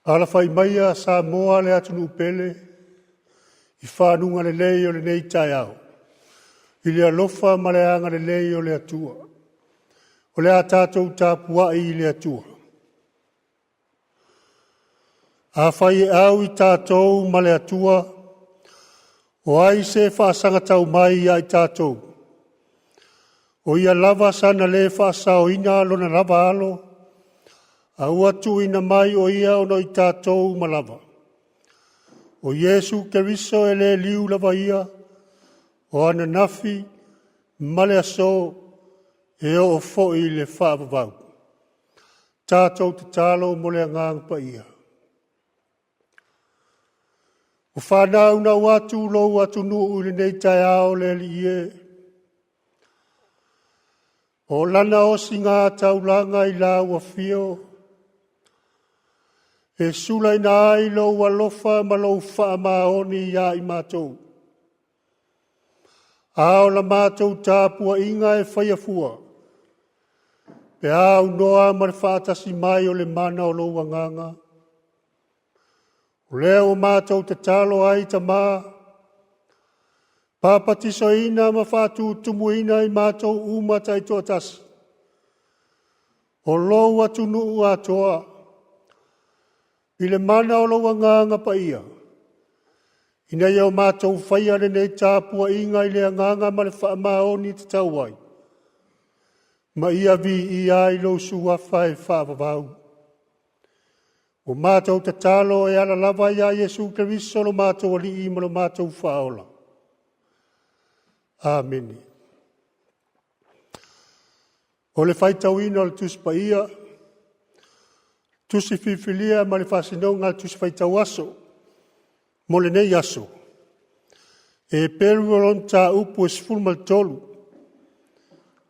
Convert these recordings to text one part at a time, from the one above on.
Ala fai maia sa moa le atu pele, i whanunga le lei o le nei tai au. I le alofa ma le anga le lei o le atua. O le a tātou tāpua i le atua. A whai au i tātou ma le atua, o ai se whaasanga tau mai ai tātou. O ia lava sana le whaasao ina lona lava alo, a uatu ina mai o ia ono i tātou malava. O Yesu Keriso e le liu lava ia, o ana nafi, male aso, e o fo i le whaavavau. Tātou te tālo mo le ngang pa ia. O whanau na watu lo watu nuu le nei tai ao le li ie. O lana o singa taulanga i la ua fio. E sulai na ai lo walofa ma lo wha maoni ia i mātou. Ao la mātou tāpua inga e whaiafua. Pe au noa ma le whaatasi mai o le mana o lo wanganga. O leo mātou te talo ai ta mā. Papatiso ina ma whātu tumu ina i mātou umata i toa tasi. O lo atu nuu atoa. I le mana o lo wanganga pa ia. Ina iau mātou whaia le nei tāpua inga i le anganga ma le wha maoni te tauai. Ma ia vi i ai lo sua whae whaavavau. O mātou te talo e ala lava ia Yesu Keriso lo mātou ali i ma lo mātou whaola. Amen. O le whaitauina o le tuspa ia, tusi whiwhilia ma le whasinonga tusi whaitau aso, mo le nei aso. E peru alon tā upu e sifulmal tolu.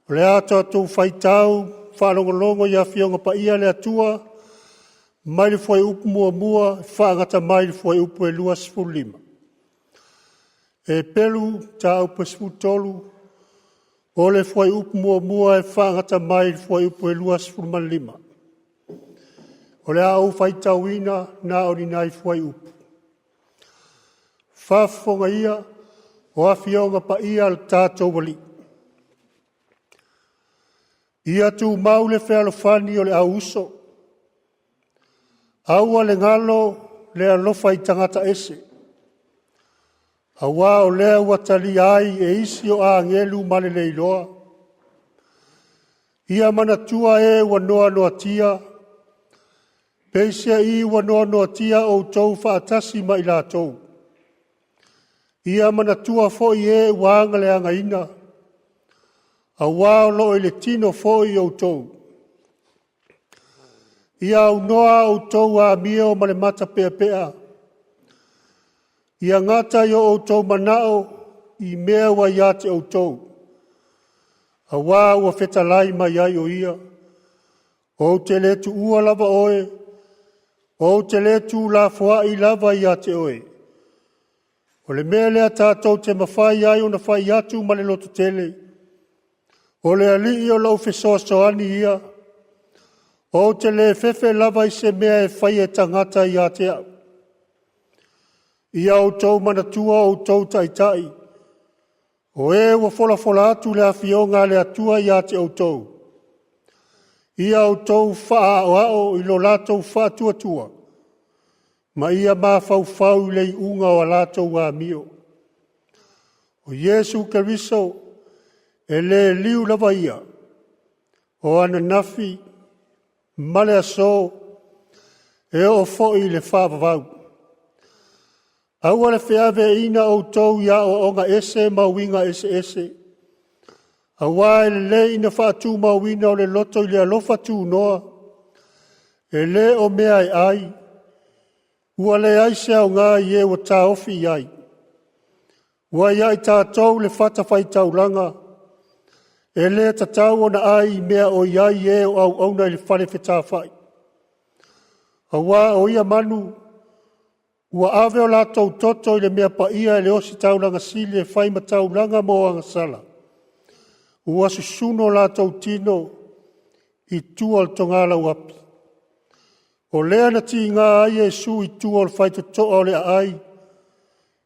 O le ato atu whaitau, whanongolongo ia fionga pa ia le atua, mai le fwai upu mua, whaangata mai le fwai upu e lua sifulima. E peru tā upu e sifutolu, o le fwai upu mua e whaangata mai le fwai upu e lua sifulima lima. O le au whaitauina na ori nai fwai upu. Whafonga ia, o awhionga pa ia al tātou wali. Ia tu mau le whealofani o le au uso. Aua le ngalo le alofa i tangata ese. Awa o lea watali ai e isi o a ngelu male le iloa. Ia manatua e wanoa noa tia. Peisia i wanoa noa tia o tau whaatasi ma ila tau. Ia manatua fo i e wanga le angaina. Awa o lo le tino fo i o tau. Ia au noa o tau a mio ma le mata pea pea. Ia ngata i o tau manao i mea wa iate o tau. Awa ua fetalai mai ai o ia. O te letu ua lava oe. O te letu la fua i lava iate oe. O le mea lea tātou te mawhai ai o na whai atu ma le loto tele. O le ali o lau fesoa soani ia. O te le fefe lava i se mea e whai e tangata iate au. Ia o tau manatua o tau taitai. O e wa fola atu le awhionga le atua iate o tau. Ia o tau wha o ao i lo latou wha tua. Ma ia ma fau le unga o latou a mio. O Yesu Keriso e le liu lava ia. O ana nafi, male aso, e o foi le whaavavau. Aua le whiawe ina o tau ia o onga ese ma winga ese. Awa e le ina whaatu ma wina o le loto i le alofa tu noa. E le o mea ai. Ua le ai se au ngā i e wa tā ofi ai. Ua iai tātou le whata whai tauranga. E le tatau ona ai mea o iai e o au auna i le whare whetā whai. Awa o ia manu. Ua ave o lātou toto i le mea pa ia e le osi tauranga sili e whai ma tauranga mo anga sala. Ua susuno lātou tino i tua o tongala uapi. O lea na ti ngā Iesu I tu o le whaitoto o le ai.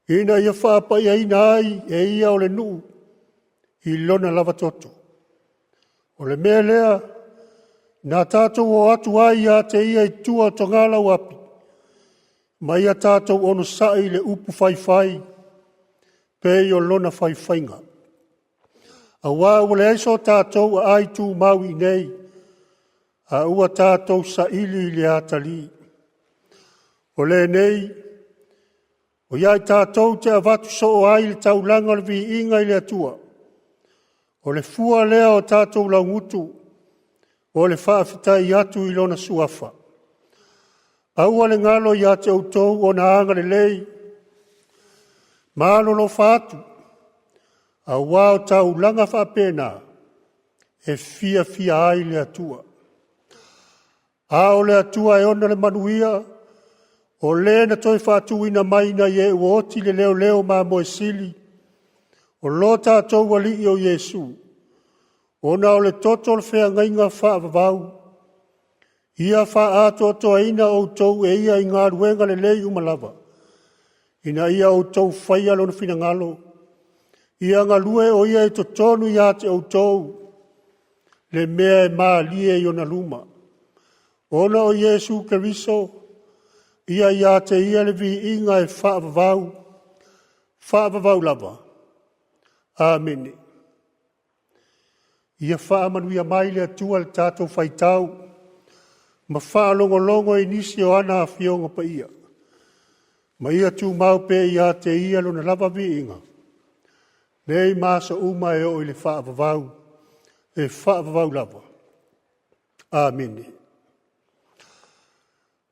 Ina ia whaapa ia ina ai e ia o le nuu. I lona lava toto. O le mea lea, nā tātou o atu ai a te ia I tua to ngala wapi. Ma ia tātou ono sai le upu whai. Pe o lona whainga. A wā o le aiso tātou a ai tū maui nei. A ua tātou sa ili le atali. O le nei, o iai tātou te avatu so o ai le taulanga le vi inga I le atua. O le fua lea o tātou laungutu, o le whaafitai atu I lona suafa. A ua le ngalo ia te autou o na anga le lei. Malo lo whaatu, a wao taulanga whaapena, e fia ai le atua. A o le atua e ona le manuia, o le na toi whaatu ina maina ye uoti le leo ma moe sili, o lo tātou wali I o Iesu, ona o le toto le whea ngainga whaavavau, ia wha ato toa ina o tau e ia I ngā ruenga le lei umalava, ina ia o tau whaia lona whina ngalo, ia ngā lue o ia to tonu ia te o tau, le mea e maa lie I ona luma. Ona o Iesu Keriso, ia te ia le vi inga e whaavavau lava. Amen. Ia whaamanuia mai le atua le tātou whaitau, ma whaalongolongo I nisi o ana a whionga pa ia. Ma ia tū mau pe ia te ia lona lava vi inga. Nei masa uma e o I le whaavavau, e whaavavau lava. Amen.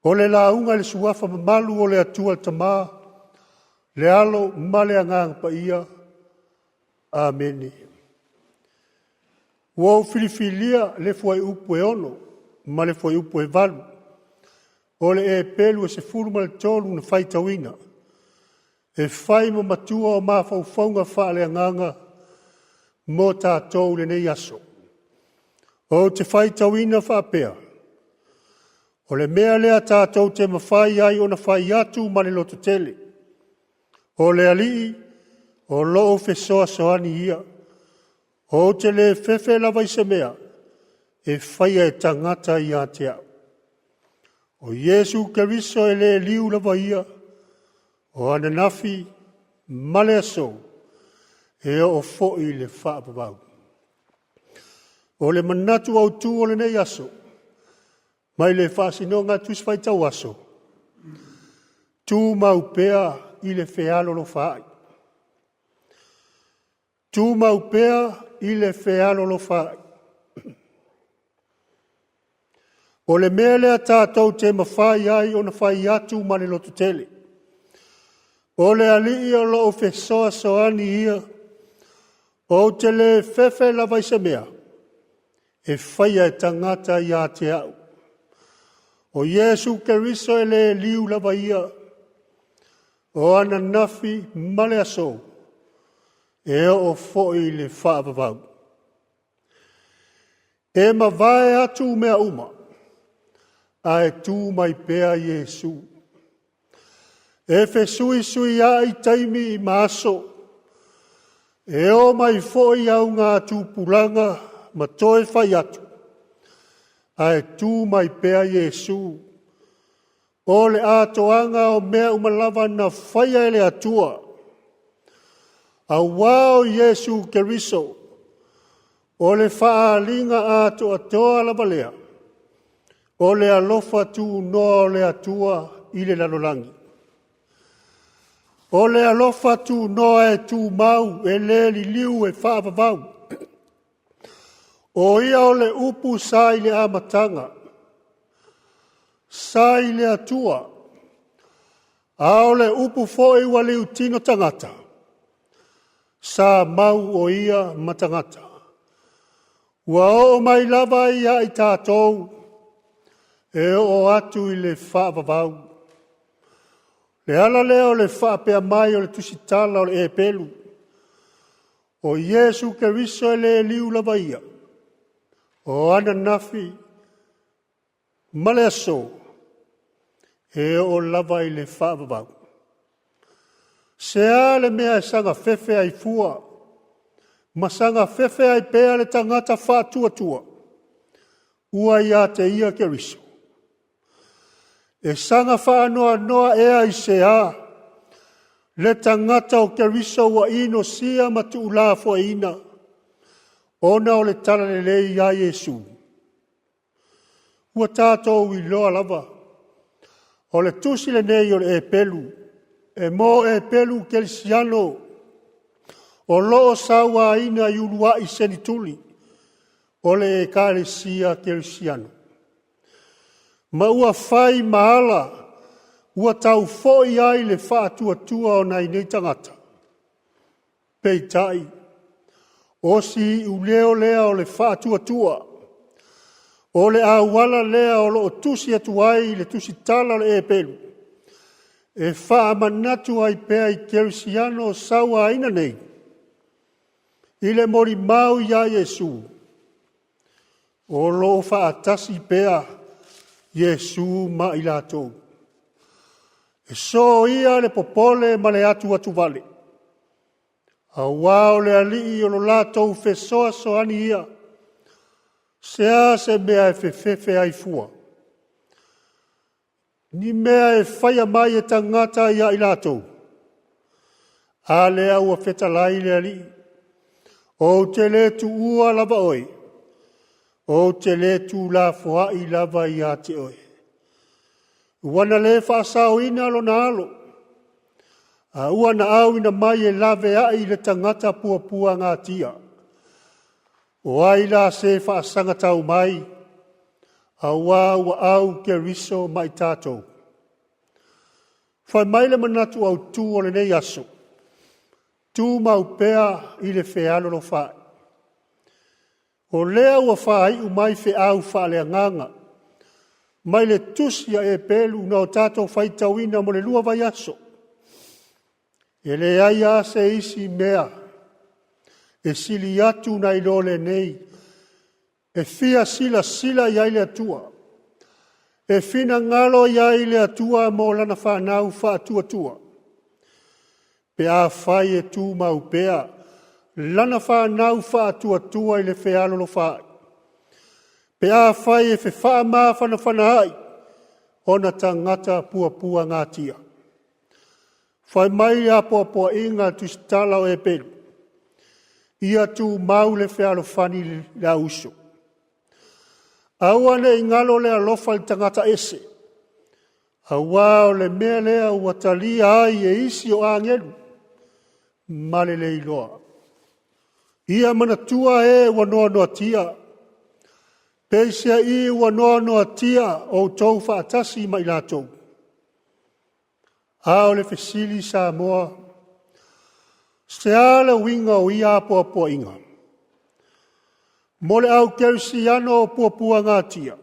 O le launga le suafa mamalu o le atua le tamā, le alo male angang pa ia. Amen. Wau filifilia le fuai upu e ono, ma le fuai upu e valu. O le e pelu e se furu ma le tolu na whai tawina. E whai ma matua o mawhauwhaunga wha le anganga, mo tātou le nei aso. O te whai tawina whapea. O le mea lea tātou te mawhai ai o na whai atu ma le loto tele. O le alii, o loo fesoa soani ia. O te le fefe lava I se mea, e whaia e tangata I a te au. O Iesu Keriso e le liu lava ia, o ananafi male aso, e o fo'i le whaapapau. O le manatu au tu o le nei aso, mai le whaasinonga tuswhai tau aso. Tu mau pea I le whealo lo whaai. Tu mau pea I le whealo lo whaai. O le mea lea tātou te mawhai ai o na whai atu ma le loto tele. O le alii o lo o whesoa soani ia, o te le whewhe lava I se mea, e whaia e tangata I a te au. O Iesu Keriso e le liu lava ia, o ana nafi male aso, e o fo'i le whaapapau. E mawhae atu mea uma, a e tū mai pēa Iesu. E whesui a I taimi I maaso, e o mai fo'i au ngā tūpulanga ma toe whai atu. A e tū mai pēa Iesu. O le atoanga o mea umalava na whaia ele atua. A wao Iesu Keriso. O le whaalinga ato atoa lavalea. O le alofa tu no le atua I le lalolangi. O le alofa tu no e tu mau e le li liu e whaapavau. O ia o le upu sai le amatanga. Sai le atua. A o le upu foe wa le utino tangata. Sa mau o ia matangata. Wa o mai lava ia I tātou. E o atu I le whaapavau. Le ala leo le whaapea mai o le tusitala o le e pelu. O Iesu Keriso e le liu lava ia. O ana nafi, male aso, e o lava i le whaavavau. Sea le mea sanga fefe ai fua, ma sanga fefe ai pea le tangata whātua. Ua ia te ia ke riso. E sanga whaanoa noa ea i sea, le tangata o ke riso wa ino sia matu ula fua ina, ona o le tala le lei ia Yesu. Ua tātou i loa lava, o le tusi le nei o le e pelu, e mo e pelu ke siano, o loo sawa ina i ulua i senituli, o le e kare sia ke siano. Ma ua fai maala, ua tau foi ai le whātua o nei nei tangata. Peitai, o si uleo lea o le whātua, o le awala lea o lo tusi atuai le tusi tala le e pelu. E whaamanatu ai pea i kerisiano sawa aina nei. I le mori mau ia Yesu. O lo whaatasi pea Yesu ma i latou. E so ia le popole ma le atu vale. A wao le alii o lo latou fesoa soani ia. Sea se mea e fefefe ai fua. Ni mea e whaia mai e tangata ia i latou. A lea ua fetalai le ali. O te le tu ua lava oi. O te le tu la fua i lava i a te oi. Wana le whaasao ina alo na alo. A ua na au ina mai e lave a i le tangata pua ngā tia. O aila se whaasanga tau mai. A wā ua au ke riso mai tātou. Whai mai le manatu au tū o le nei aso. Tū mau pea i le whealo lo whai. O lea ua whai u mai wheau whaalea nganga. Mai le tusia e pelu na o tātou whai tauina mo le lua vai aso. E le aia se isi mea. E sili atu na ilole nei. E fia sila ia ile atua. E fina ngalo ia ile atua mo lana whanau whaatua. Pe a whai e tū mau pea. Lana whanau whaatua ile whealo lo whai. Pe a whai e wha maa whanai. Ona tangata pua ngā tia. Whai mai a pua inga tustala o e pelu. Ia tū mau le whealo whani la uso. Aua le ingalo le alofa i tangata ese. Aua o le mea lea ua talia ai e isi o angelu. Male le iloa. Ia manatua e ua noa tia. Peisia i ua noa tia o tau whaatasi mai latou. Ao le fesili sa moa. Se ala winga o ia pua inga. Mole au kerisiano pua ngā tia.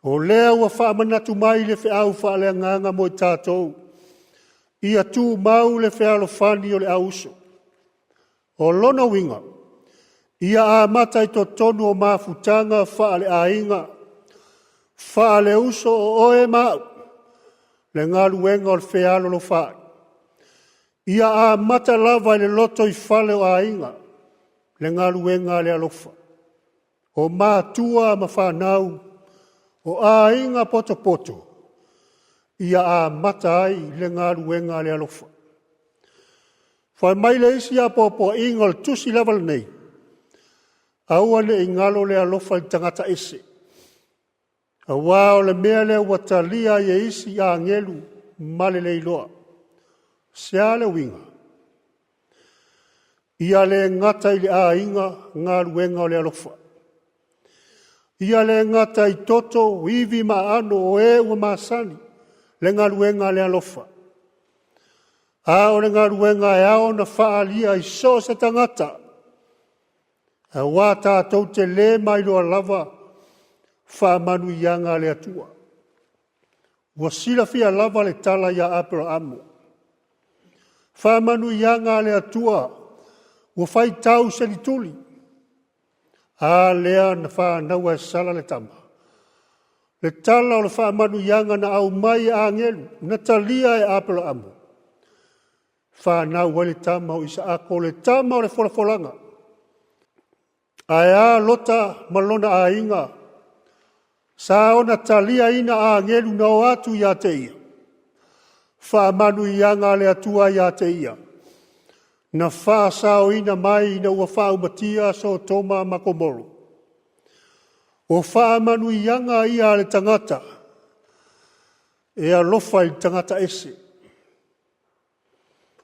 O lea ua whaamanatu mai le whiau whaalea nganga mo i tātou. Ia tū mau le whialo whani o le auso. O lona winga. Ia a mata i to tonu o mafutanga whaale a inga. Whaale uso o oe mau. Le ngaluenga o le whialo lo whae. Ia a mata lava i le loto i whale o a inga. Le ngaluenga le alofa. O mātua ma whanau. O a inga poto. Ia a mata ai le ngaluenga le alofa. Whai mai le isi a popo inga le tusi level nei. Aua le ingalo le alofa i tangata ese. Awa o le mea le watalia ye isi a ngelu male le iloa. Sea le winga. Ia le ngata i le a inga ngā ruenga o le alofa. Ia le ngata i toto iwi maano o e ua masani le ngā ruenga le alofa. A o le ngā ruenga e ao na whaalia i so se tangata. A wā tātou te le mai loa lava whaamanu i anga le atua. Ua sila fia lava le tala ia Abraham. Whaamanu i anga le atua. Ua whai tau se li tuli. A lea na whanau e sala le tama. Le tala o le whaamanu ianga na au mai a ngelu, na talia e apelo amu. Whanau wale tamau isa ako le tamau le wholafolanga. Ai a lota malona a inga, sa ona talia ina a ngelu na o atu ia te ia. Whaamanu ianga le atua ia te ia. Na wha sao ina mai na ua wha umatia so toma makomoro. O whaamanu ianga ia le tangata, e alofa i tangata ese.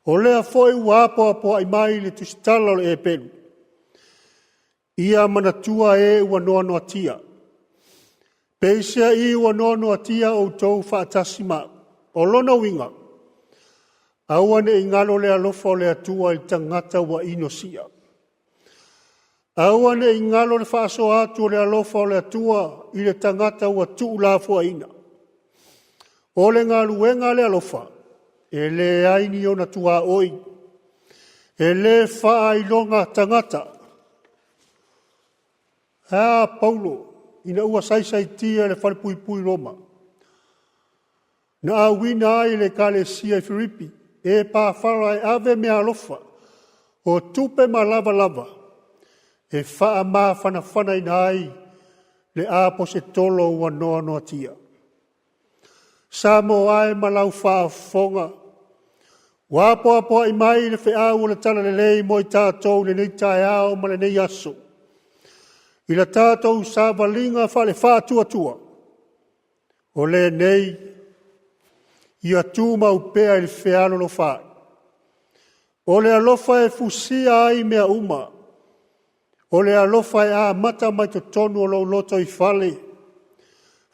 O lea foi ua apo ai mai le tusitala le e pelu. Ia manatua e ua noa noa tia. Peisia i ua noa noa tia o tau whaatasima. O lona winga. Awane i ngalo le alofa o le atua i tangata wa inosia. Awane i ngalo le whaaso atu le alofa o le atua i le tangata wa tuu la fua ina. O le ngalu wenga le alofa. E le aini o na tua oi. E le wha ilonga tangata. Paulo, ina ua saisai tia le whalepui Roma. Na awina ai le kale sia i Filipi. E pa wharai ave mea alofa. O tupe ma lava. E wha ma whana ina ai. Le apo se tolo ua noa noa tia. Samo ai malau wha fonga. Wapo apo ai mai le whea ua le tala le lei mo i tātou le nei tae ao ma le nei aso. I la tātou sa valinga wha le wha tua. O le nei, ia tū maupea i le whea lo wha. O le alofa e fusia ai mea uma. O le alofa e a mata mai to tonu o lo loto i whale.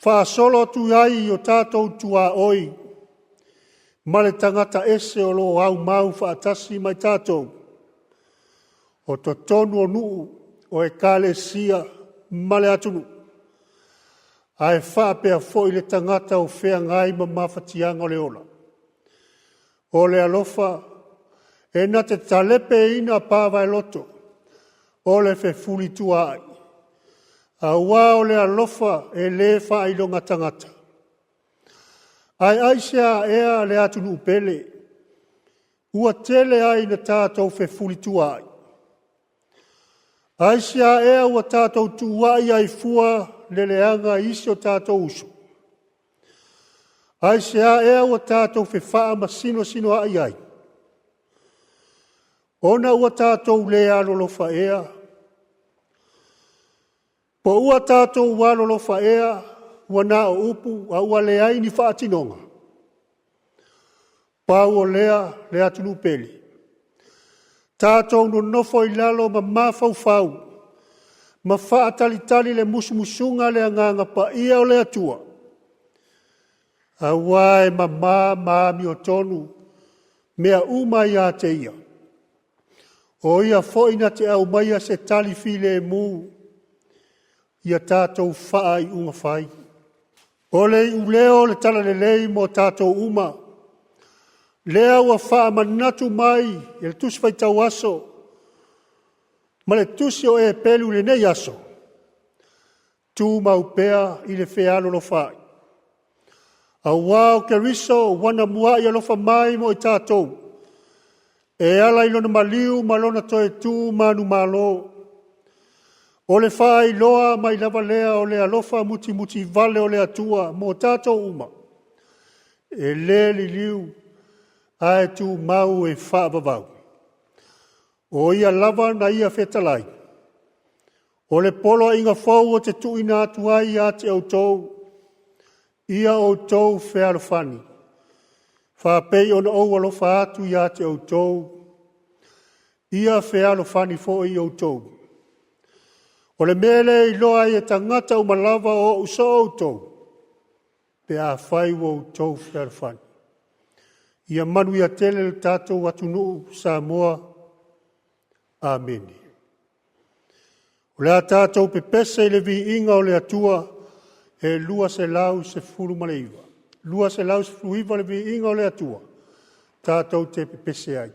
Wha solo tu ai o tātou tua oi. Ma le tangata ese o lo au mau wha atasi mai tātou. O to tonu o nuu o e kale sia ma le atunu. Ai wha pea fo i le tangata o whea ngai ma mawhatianga o le ola. O le alofa e na te talepe ina pāwai loto. O le fe fuli tua ai. A wā o le alofa e le wha ilonga tangata. Ai aisea ea le atunu upele. Ua tele ai na tātou fe fuli tua ai. Aisea ea ua tātou tuai ai fua le leanga isi o tātou uso. Aisea ea ua tātou fe faa masino ai. Ona ua tātou lea lolofa ea. Po ua tātou wa lolofa ea, ua na o upu, a ua lea ini faa tinonga. Pau o lea tunu peli. Tātou no nofo i lalo ma mafau. Ma faa tali le musumusunga le anganga pa ia o le atua. A wae ma mi o tonu, mea uma ia te ia. O ia foina te au maia se tali file mu, ia tātou faa i unga fai. O le uleo le tala le lei mo tātou uma. Lea ua faa manatu mai, e le tusi fai tau aso. Ma le tusi o e pelu le nei aso. Tu maupea i le fealo lo fai. A wao ke riso wana mua i alofa mai mo i tātou. E ala ilona maliu malona toe tu manu malo. O le fai loa mai lava lea o le alofa muti vale o le atua mo tātou uma. E le li liu ai tu mau e wha vavau. O ia lava na ia whetalai. O le polo inga fau o te tuina atu ai a te autou. Ia autou whearofani. Whapei ona au alofa atu ia te autou. Ia whearofani fo i autou. O le mele i loa i e tangata o malava o uso autou. Pe a whai o autou whearofani. Ia manu ia tele le tātou atunu sa moa. Amen. O le a tātou pe pese le vi inga o le atua e lua se lau se furu maleiva. Lua se lau se furu iwa le vi inga o le atua. Tātou te pe pese ai.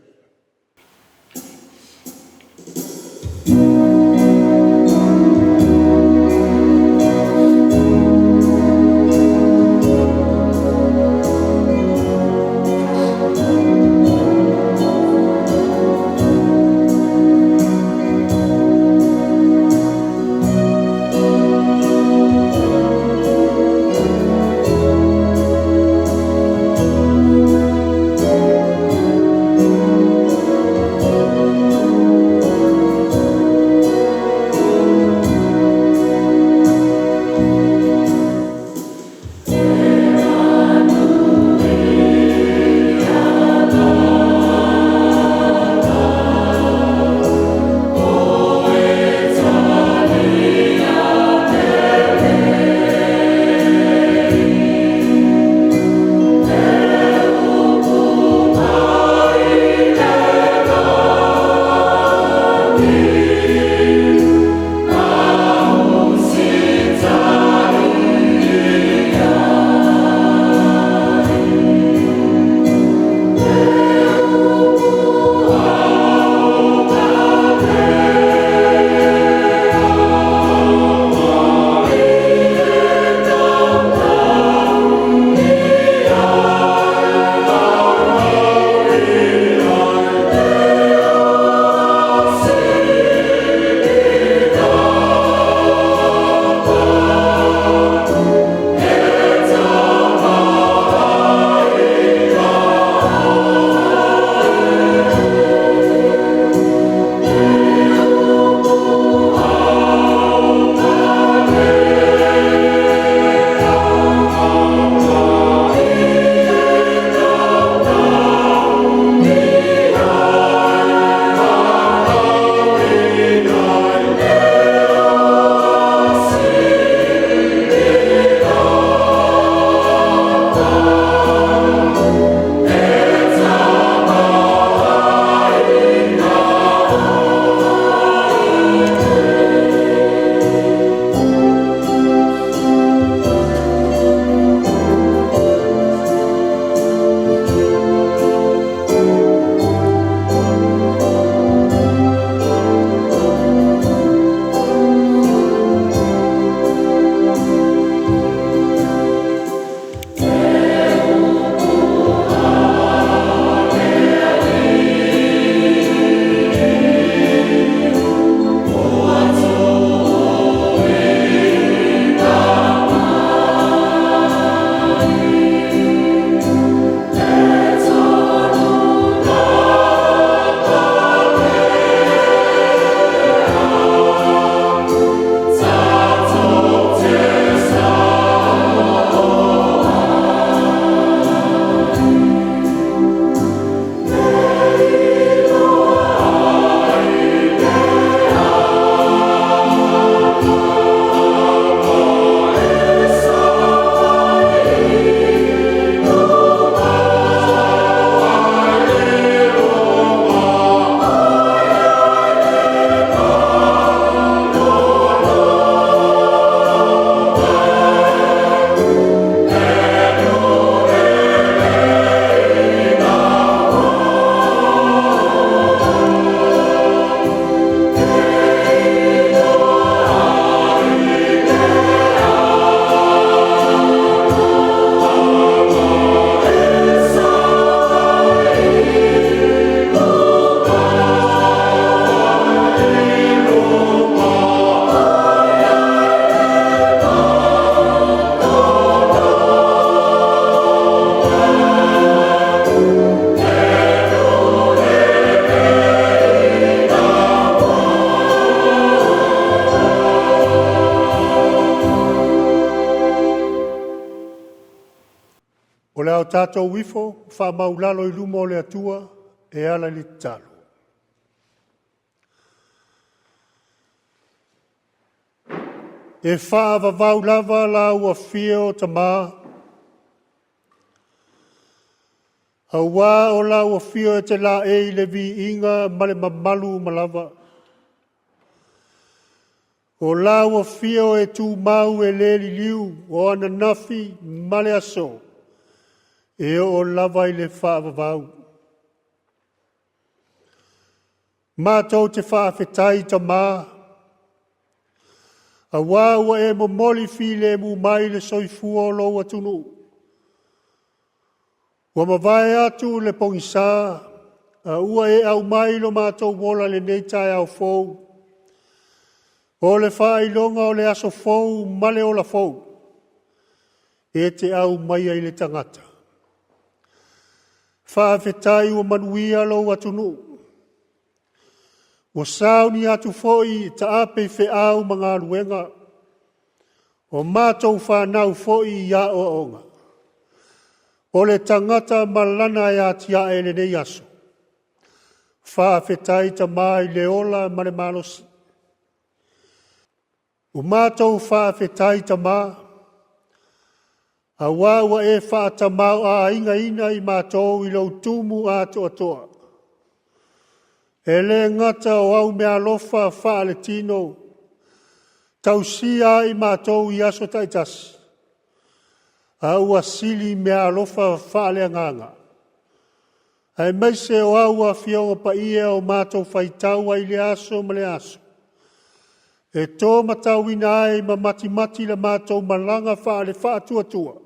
O le au tātou wifo, wha maulalo I luma o le atua, e ala li talo. E wha vavau lava la ua fio ta maa. A wā o la ua fio e te la e le vi inga male mamalu malava. O la ua fio e tu mau e le li liu o ana nafi male aso. E o lava I le wha vavau. Mātou te wha whetai ta maa. A wā ua e mo moli fi le mu mai le soifua o lo atunu. Ua mawai atu le pongisa, a ua e au mai lo mātou wola le neitai au fou. O le whai longa o le aso fou, male o la fou. E te au mai ai le tangata. Whaafetai ua manuia lo atunu. Ua sauni atu foi ta ape fe au mga luenga. O mātou whanau foi ia o onga. O le tangata malana e atia e le nei aso. Whaafetai ta mai le ola mare malosi. O mātou whaafetai ta maa. A wawa e whaata mau a inga ina I mātou I lau tumu ato atoa. E le ngata o au mea lofa wha le tino. Tausia I mātou I aso taitasi. Au asili mea alofa whaale anganga. Ai meise o au a fionga pa ia o mātou whaitau ai le aso ma le aso. E tō matau ina ai ma mati le mātou malanga whaale whaatuatua.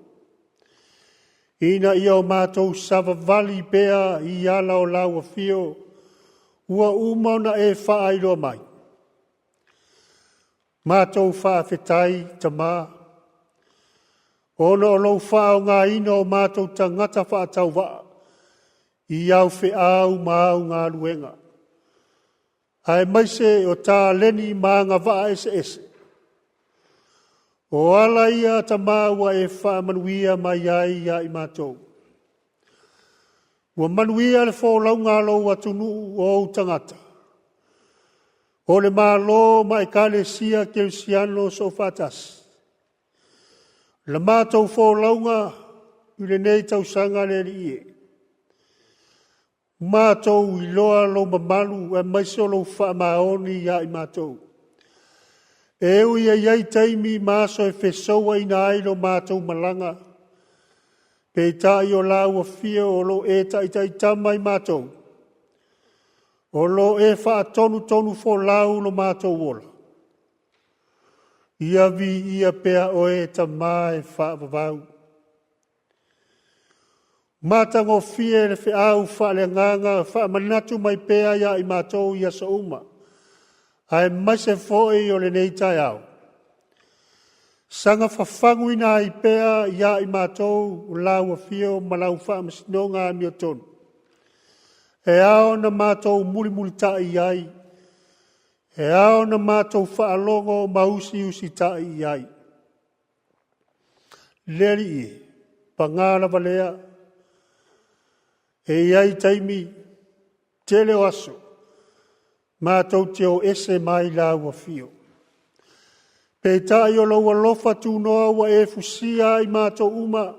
Ina ia o mātou sava vali pea I ala o lau a fio. Ua umauna e whaailoa mai. Mātou whaafetai ta maa. Ono o lou whao ngā ina o mātou tangata whaatau waa. I au whi au mau ngā luenga. Ai maise o tā leni mā ngā waa ese ese. O ala ia ta māua e whaamanuia mai ai ia I mātou. Ua manuia le whōlau ngā lou atunu o tangata. O le mālo mai kale sia kelsiano so whatasi. Le mātou whōlaunga I le nei tausanga le li e. Mātou I loa lo mamalu e maiso lo whaamaoni ia I mātou. E ui e iei taimi māso e whesoa I nā lo mātou malanga. Pe tai o lau a fia o lo e tai tamai mātou. O lo e wha tonu wholau lo mātou wola. Ia vi ia pea oe ta mai whaavavau. Mātango fie le whiau whaale nganga whaamanatu mai pea ia I mātou ia sa uma. Ai maise foe o le nei tai au. Sanga whafanguina I pea ia I mātou o lau a fio malau whaamasinonga mi o tonu. E ao na mātou muli tai ai. E ao na mātou whaalongo mausi tai ai. Leri I, pangana valea. E iai taimi, tele o aso. Mātou te o ese mai lau a fio. Pe tai o lau alofa tu noa wa e fusia I mātou uma.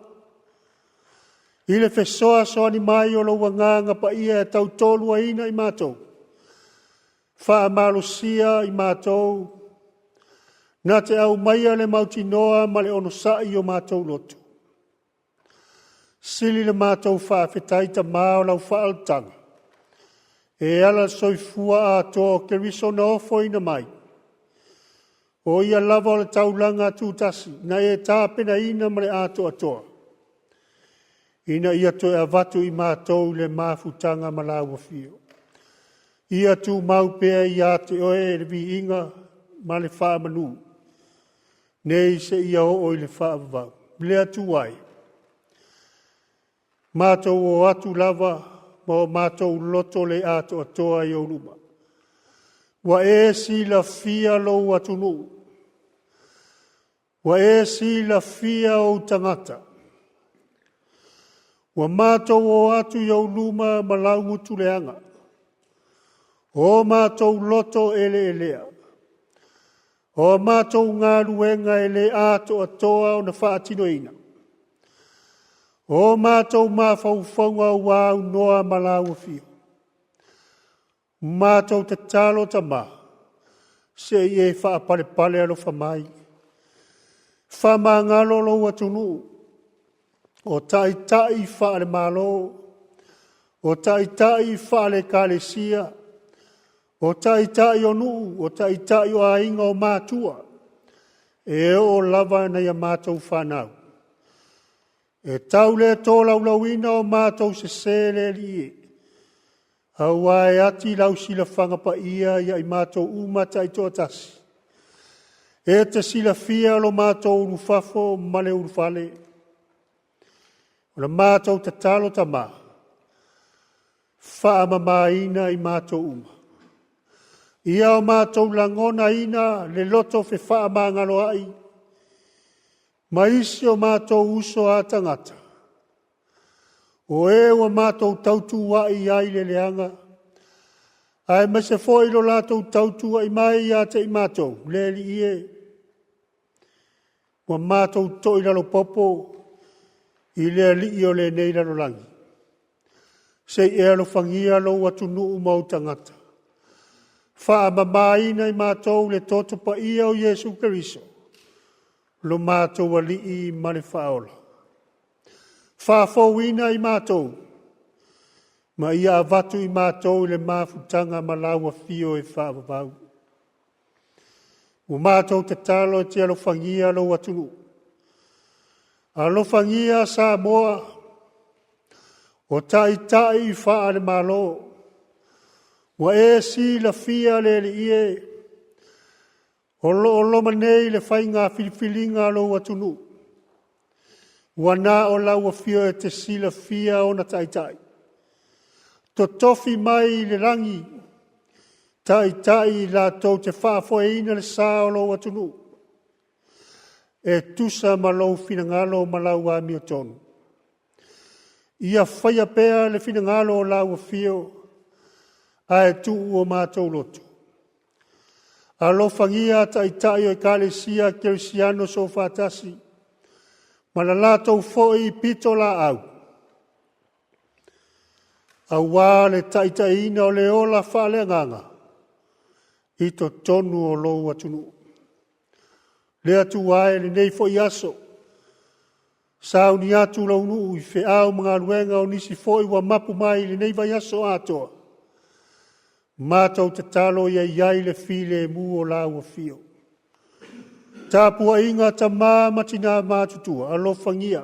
I le whesoa so ani mai o lau nganga pa ia e tau tolua ina I mātou. Wha malosia I mātou. Nā te au maia le mauti noa ma le ono sai o mātou lotu. Sili le mātou whaafetai ta mao lau whaaltanga. E ala soifua a tō ke riso na ofo ina mai. O ia lava o le taulanga tūtasi, na e tāpena ina ma le ato atoa. Ina ia to e avatu I mātou le mafutanga ma lau a fio. Ia tu mau pea ia te oe le vi inga ma le wha manu. Nei se ia o le wha avau. Lea tu wai. Mātou o atu lava, ma o mātou loto le ato atoa I o luma. Wa e si la fia lo atunu. Wa e si la fia o tangata. Ua mātou o atu iau luma malau ngutu leanga. O mātou loto ele elea. O mātou ngā ruenga ele ato atoa o na whaatinoina. O mātou mawhauwhaunga wau noa malau fio. Mātou te talo ta mā. Se ie whaapare pale alo whamai. Whama ngalo lo atunu. O tai whaare malo. O tai whaare kālesia. O tai o nuu. O tai o ainga o mātua. E o lava na ia mātou whanau. E taule tō laulawina o mātou se sele lie. Awa e ati lau sila whangapa ia i mātou umata i tō tasi. E te sila fia lo mātou urufafo male urufale. O na mātou te talo ta mā. Whaamamaina i mātou uma. Ia o mātou langona ina le loto fe whaamangalo ai. Maisi o mātou uso a tangata. O e o mātou tautu wa i ai le leanga. Ai me se foi lo lātou tautu wa i mai a te i mātou. Le li ie. O mātou to i lalo popo. I le li i o le nei lalo langi. Se e alo whangia lo watu nuu mau tangata. Wha mamaina i mātou le toto pa ia o Yesu Keriso. Lo mātou wali i mane whaola. Whawhauina i mātou. Ma ia avatu i mātou le mafutanga malawa fio e whaavavau. O mātou te talo te alo whangia lo atunu. Alo whangia sa moa. O tai i whaare malo. Wa e si la fia le li ie. O manei le whainga filifilinga lo atunu. Wana o lau fio e te sila fia o na tai. To tofi mai le rangi. Tai la tau te whaafoeina le sao lo atunu. E tusa malau finangalo malau a miotonu. Ia whaia pea le finangalo o lau fio. A e tu o mātou loto. Alo whangia tai o e kālesia kerisiano so whātasi. Malalatou foi pito la au. Awa le taitaina o le ola whale nganga. I to tonu o lou atunu. Le atu wae le nei foi aso. Sao ni atu lau nuu i whi au mga ruenga o nisi foi wa mapu mai le nei vai aso atoa. Mātou te talo ia iai le file mu o lau a fio. Tāpua inga ta mā matina mātutua, alo whangia.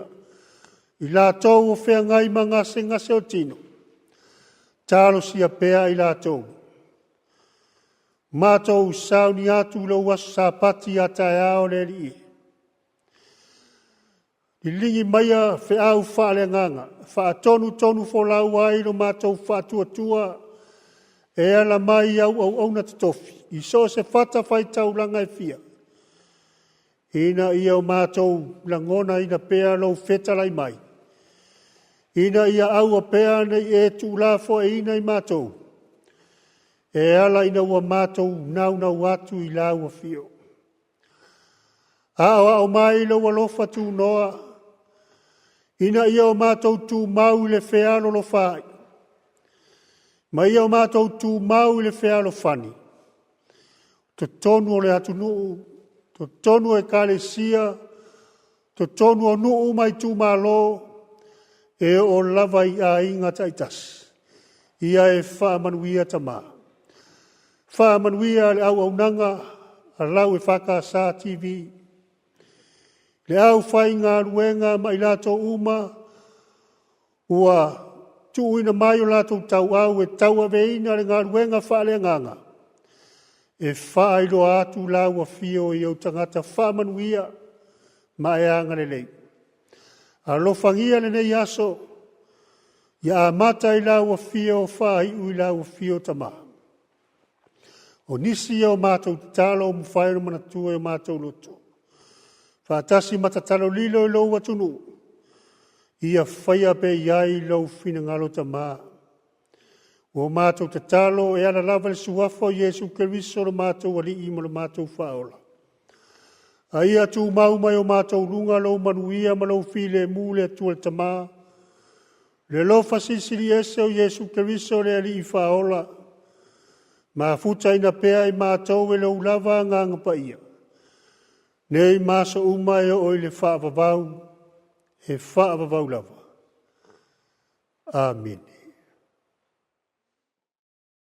I la tau o whea ngai mangase ngase o tino. Tālo sia pea i la tau. Mātou sao ni atu lo wasu sa pati a tae ao le li. I lingi maia whea au whaale nganga. Wha tonu fo lau ai lo mātou wha tua. E ala mai au na te tofi. I so se whata whai tau langa e fia. Ina ia o mātou langona ina pēa lau whetalai mai. Ina ia au a pēa nei e tu lafo e ina i mātou. E ala ina ua mātou nau atu i lau a fio. Ao mai lau alofa tu noa. Ina ia o mātou tu mau le whealo lo whai. Ma ia o mātou tu mau le whealo whani. To tonu o le atu nuu. To tonu e kālesia, to tonu o nuu mai tū mālo, e o lava i a inga taitasi. Ia e whaamanuia ta mā. Whaamanuia le au nanga, a lau e whaka sa TV. Le au whai ngā ruenga mai lato uma, ua tuuina mai o lato tau au e tau aveina le ngā ruenga whaale nganga. E whaelo atu lau a fio i au tangata whamanuia ma e anga le lei. A lofangia le nei aso, ia a mata i lau a fio whai ui lau a fio tama. O nisi o mātou talo o mwhaero manatua o mātou loto. Whaatasi matatalo lilo i lau atunu. ia whaia pe iai lau fina ngalo ta maa. O mātou te talo e ana lava le suafa o Yesu Keriso le mātou wali ima le mātou whaola. A ia tu mau mai o mātou lunga lau manuia ma lau file mule atua le tamaa. Le lofa sisiri ese o Yesu Keriso le ali i whaola. Ma futa ina pea i mātou e lau lava nganga pa ia. Nei masa umai o oile whaavavau e whaavavau lava. Amen.